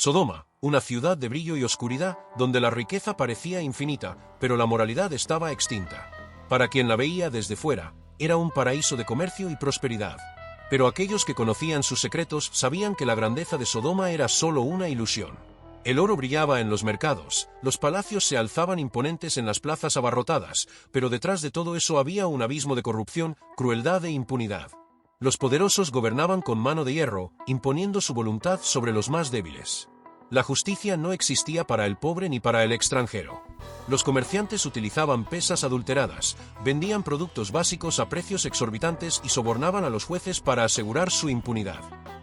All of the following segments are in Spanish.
Sodoma, una ciudad de brillo y oscuridad, donde la riqueza parecía infinita, pero la moralidad estaba extinta. Para quien la veía desde fuera, era un paraíso de comercio y prosperidad. Pero aquellos que conocían sus secretos sabían que la grandeza de Sodoma era solo una ilusión. El oro brillaba en los mercados, los palacios se alzaban imponentes en las plazas abarrotadas, pero detrás de todo eso había un abismo de corrupción, crueldad e impunidad. Los poderosos gobernaban con mano de hierro, imponiendo su voluntad sobre los más débiles. La justicia no existía para el pobre ni para el extranjero. Los comerciantes utilizaban pesas adulteradas, vendían productos básicos a precios exorbitantes y sobornaban a los jueces para asegurar su impunidad.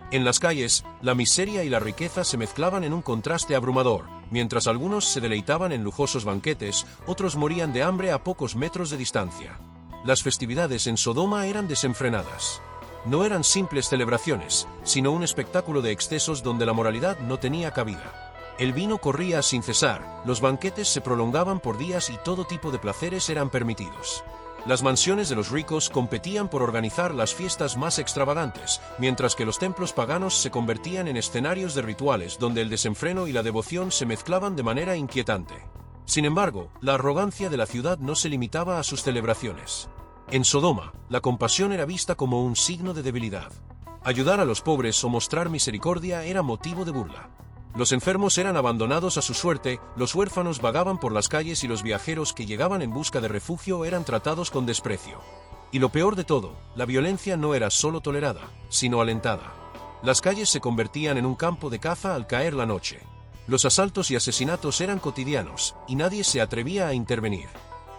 En las calles, la miseria y la riqueza se mezclaban en un contraste abrumador. Mientras algunos se deleitaban en lujosos banquetes, otros morían de hambre a pocos metros de distancia. Las festividades en Sodoma eran desenfrenadas. No eran simples celebraciones, sino un espectáculo de excesos donde la moralidad no tenía cabida. El vino corría sin cesar, los banquetes se prolongaban por días y todo tipo de placeres eran permitidos. Las mansiones de los ricos competían por organizar las fiestas más extravagantes, mientras que los templos paganos se convertían en escenarios de rituales donde el desenfreno y la devoción se mezclaban de manera inquietante. Sin embargo, la arrogancia de la ciudad no se limitaba a sus celebraciones. En Sodoma, la compasión era vista como un signo de debilidad. Ayudar a los pobres o mostrar misericordia era motivo de burla. Los enfermos eran abandonados a su suerte, los huérfanos vagaban por las calles y los viajeros que llegaban en busca de refugio eran tratados con desprecio. Y lo peor de todo, la violencia no era solo tolerada, sino alentada. Las calles se convertían en un campo de caza al caer la noche. Los asaltos y asesinatos eran cotidianos, y nadie se atrevía a intervenir.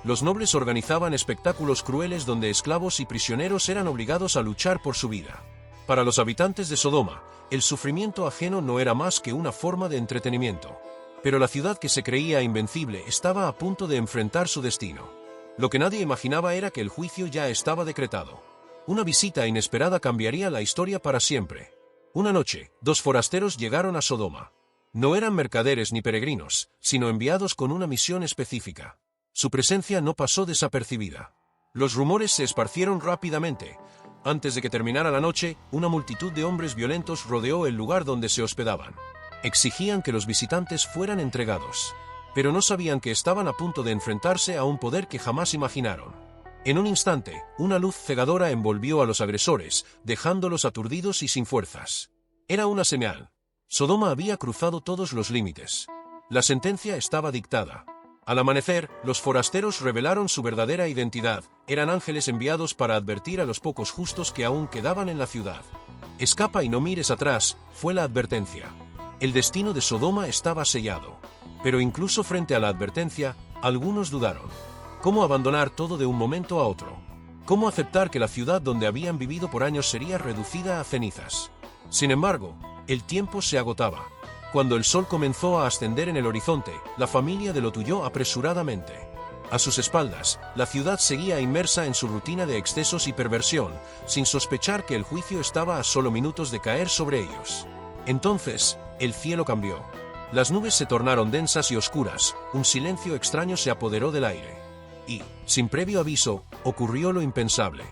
Los nobles organizaban espectáculos crueles donde esclavos y prisioneros eran obligados a luchar por su vida. Para los habitantes de Sodoma, el sufrimiento ajeno no era más que una forma de entretenimiento. Pero la ciudad que se creía invencible estaba a punto de enfrentar su destino. Lo que nadie imaginaba era que el juicio ya estaba decretado. Una visita inesperada cambiaría la historia para siempre. Una noche, dos forasteros llegaron a Sodoma. No eran mercaderes ni peregrinos, sino enviados con una misión específica. Su presencia no pasó desapercibida. Los rumores se esparcieron rápidamente. Antes de que terminara la noche, una multitud de hombres violentos rodeó el lugar donde se hospedaban. Exigían que los visitantes fueran entregados. Pero no sabían que estaban a punto de enfrentarse a un poder que jamás imaginaron. En un instante, una luz cegadora envolvió a los agresores, dejándolos aturdidos y sin fuerzas. Era una señal. Sodoma había cruzado todos los límites. La sentencia estaba dictada. Al amanecer, los forasteros revelaron su verdadera identidad. Eran ángeles enviados para advertir a los pocos justos que aún quedaban en la ciudad. Escapa y no mires atrás, fue la advertencia. El destino de Sodoma estaba sellado. Pero incluso frente a la advertencia, algunos dudaron. ¿Cómo abandonar todo de un momento a otro? ¿Cómo aceptar que la ciudad donde habían vivido por años sería reducida a cenizas? Sin embargo, el tiempo se agotaba. Cuando el sol comenzó a ascender en el horizonte, la familia de Lot huyó apresuradamente. A sus espaldas, la ciudad seguía inmersa en su rutina de excesos y perversión, sin sospechar que el juicio estaba a solo minutos de caer sobre ellos. Entonces, el cielo cambió. Las nubes se tornaron densas y oscuras, un silencio extraño se apoderó del aire. Y, sin previo aviso, ocurrió lo impensable.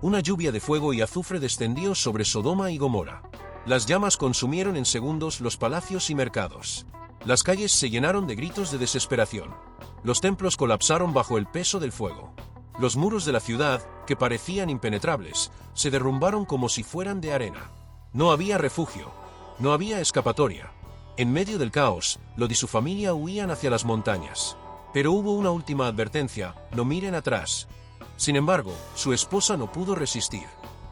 Una lluvia de fuego y azufre descendió sobre Sodoma y Gomorra. Las llamas consumieron en segundos los palacios y mercados. Las calles se llenaron de gritos de desesperación. Los templos colapsaron bajo el peso del fuego. Los muros de la ciudad, que parecían impenetrables, se derrumbaron como si fueran de arena. No había refugio. No había escapatoria. En medio del caos, Lot y su familia huían hacia las montañas. Pero hubo una última advertencia: no miren atrás. Sin embargo, su esposa no pudo resistir.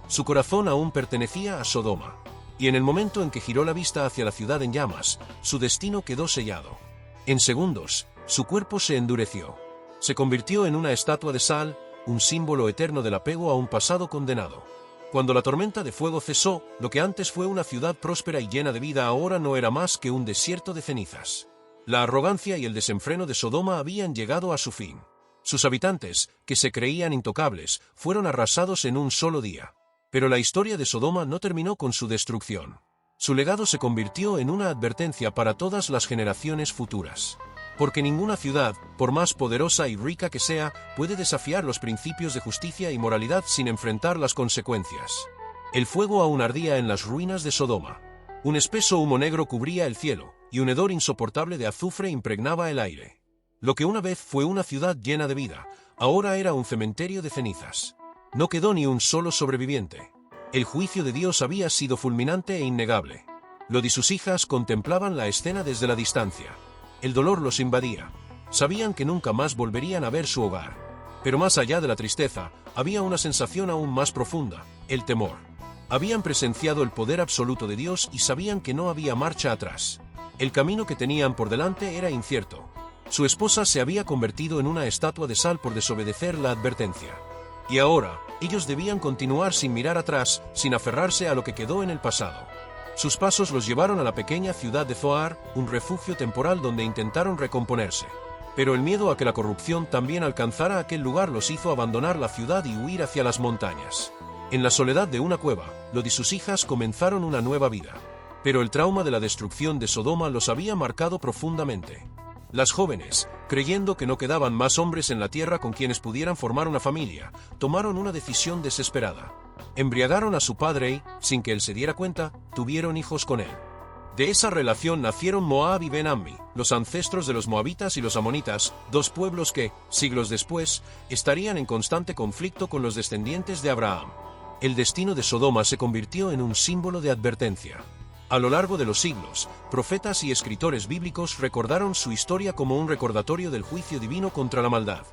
Su corazón aún pertenecía a Sodoma. Y en el momento en que giró la vista hacia la ciudad en llamas, su destino quedó sellado. En segundos, su cuerpo se endureció. Se convirtió en una estatua de sal, un símbolo eterno del apego a un pasado condenado. Cuando la tormenta de fuego cesó, lo que antes fue una ciudad próspera y llena de vida ahora no era más que un desierto de cenizas. La arrogancia y el desenfreno de Sodoma habían llegado a su fin. Sus habitantes, que se creían intocables, fueron arrasados en un solo día. Pero la historia de Sodoma no terminó con su destrucción. Su legado se convirtió en una advertencia para todas las generaciones futuras. Porque ninguna ciudad, por más poderosa y rica que sea, puede desafiar los principios de justicia y moralidad sin enfrentar las consecuencias. El fuego aún ardía en las ruinas de Sodoma. Un espeso humo negro cubría el cielo, y un hedor insoportable de azufre impregnaba el aire. Lo que una vez fue una ciudad llena de vida, ahora era un cementerio de cenizas. No quedó ni un solo sobreviviente. El juicio de Dios había sido fulminante e innegable. Lod y sus hijas contemplaban la escena desde la distancia. El dolor los invadía. Sabían que nunca más volverían a ver su hogar. Pero más allá de la tristeza, había una sensación aún más profunda, el temor. Habían presenciado el poder absoluto de Dios y sabían que no había marcha atrás. El camino que tenían por delante era incierto. Su esposa se había convertido en una estatua de sal por desobedecer la advertencia. Y ahora, ellos debían continuar sin mirar atrás, sin aferrarse a lo que quedó en el pasado. Sus pasos los llevaron a la pequeña ciudad de Zoar, un refugio temporal donde intentaron recomponerse. Pero el miedo a que la corrupción también alcanzara aquel lugar los hizo abandonar la ciudad y huir hacia las montañas. En la soledad de una cueva, Lod y sus hijas comenzaron una nueva vida. Pero el trauma de la destrucción de Sodoma los había marcado profundamente. Las jóvenes, creyendo que no quedaban más hombres en la tierra con quienes pudieran formar una familia, tomaron una decisión desesperada. Embriagaron a su padre y, sin que él se diera cuenta, tuvieron hijos con él. De esa relación nacieron Moab y Ben-Ammi, los ancestros de los moabitas y los amonitas, dos pueblos que, siglos después, estarían en constante conflicto con los descendientes de Abraham. El destino de Sodoma se convirtió en un símbolo de advertencia. A lo largo de los siglos, profetas y escritores bíblicos recordaron su historia como un recordatorio del juicio divino contra la maldad.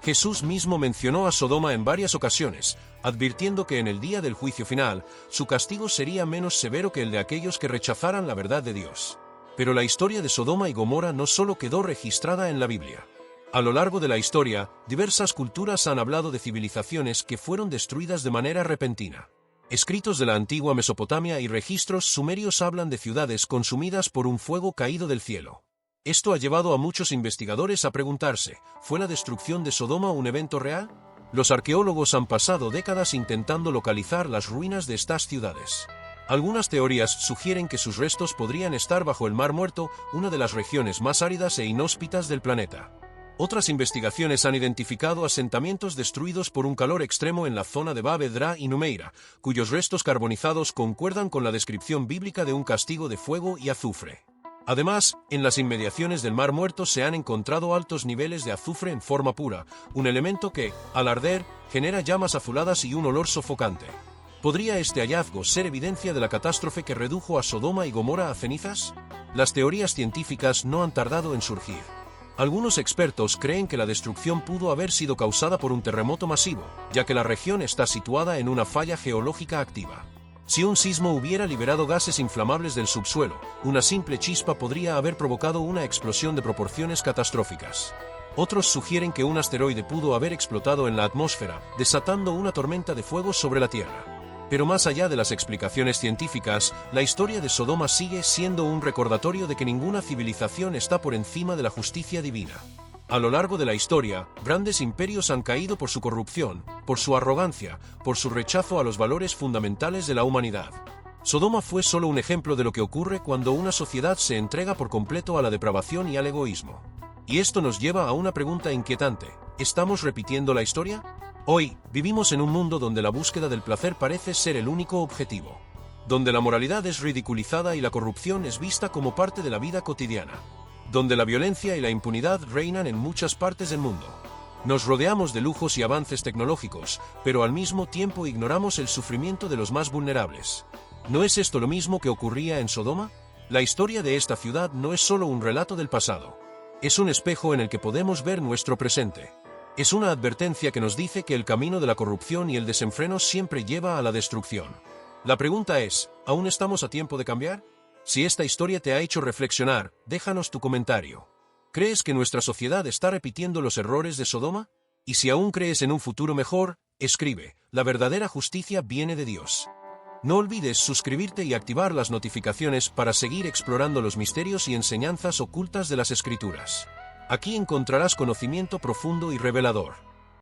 Jesús mismo mencionó a Sodoma en varias ocasiones, advirtiendo que en el día del juicio final, su castigo sería menos severo que el de aquellos que rechazaran la verdad de Dios. Pero la historia de Sodoma y Gomorra no solo quedó registrada en la Biblia. A lo largo de la historia, diversas culturas han hablado de civilizaciones que fueron destruidas de manera repentina. Escritos de la antigua Mesopotamia y registros sumerios hablan de ciudades consumidas por un fuego caído del cielo. Esto ha llevado a muchos investigadores a preguntarse, ¿fue la destrucción de Sodoma un evento real? Los arqueólogos han pasado décadas intentando localizar las ruinas de estas ciudades. Algunas teorías sugieren que sus restos podrían estar bajo el Mar Muerto, una de las regiones más áridas e inhóspitas del planeta. Otras investigaciones han identificado asentamientos destruidos por un calor extremo en la zona de Bab Edra y Numeira, cuyos restos carbonizados concuerdan con la descripción bíblica de un castigo de fuego y azufre. Además, en las inmediaciones del Mar Muerto se han encontrado altos niveles de azufre en forma pura, un elemento que, al arder, genera llamas azuladas y un olor sofocante. ¿Podría este hallazgo ser evidencia de la catástrofe que redujo a Sodoma y Gomorra a cenizas? Las teorías científicas no han tardado en surgir. Algunos expertos creen que la destrucción pudo haber sido causada por un terremoto masivo, ya que la región está situada en una falla geológica activa. Si un sismo hubiera liberado gases inflamables del subsuelo, una simple chispa podría haber provocado una explosión de proporciones catastróficas. Otros sugieren que un asteroide pudo haber explotado en la atmósfera, desatando una tormenta de fuego sobre la Tierra. Pero más allá de las explicaciones científicas, la historia de Sodoma sigue siendo un recordatorio de que ninguna civilización está por encima de la justicia divina. A lo largo de la historia, grandes imperios han caído por su corrupción, por su arrogancia, por su rechazo a los valores fundamentales de la humanidad. Sodoma fue solo un ejemplo de lo que ocurre cuando una sociedad se entrega por completo a la depravación y al egoísmo. Y esto nos lleva a una pregunta inquietante: ¿estamos repitiendo la historia? Hoy, vivimos en un mundo donde la búsqueda del placer parece ser el único objetivo. Donde la moralidad es ridiculizada y la corrupción es vista como parte de la vida cotidiana. Donde la violencia y la impunidad reinan en muchas partes del mundo. Nos rodeamos de lujos y avances tecnológicos, pero al mismo tiempo ignoramos el sufrimiento de los más vulnerables. ¿No es esto lo mismo que ocurría en Sodoma? La historia de esta ciudad no es solo un relato del pasado. Es un espejo en el que podemos ver nuestro presente. Es una advertencia que nos dice que el camino de la corrupción y el desenfreno siempre lleva a la destrucción. La pregunta es, ¿aún estamos a tiempo de cambiar? Si esta historia te ha hecho reflexionar, déjanos tu comentario. ¿Crees que nuestra sociedad está repitiendo los errores de Sodoma? Y si aún crees en un futuro mejor, escribe: la verdadera justicia viene de Dios. No olvides suscribirte y activar las notificaciones para seguir explorando los misterios y enseñanzas ocultas de las Escrituras. Aquí encontrarás conocimiento profundo y revelador.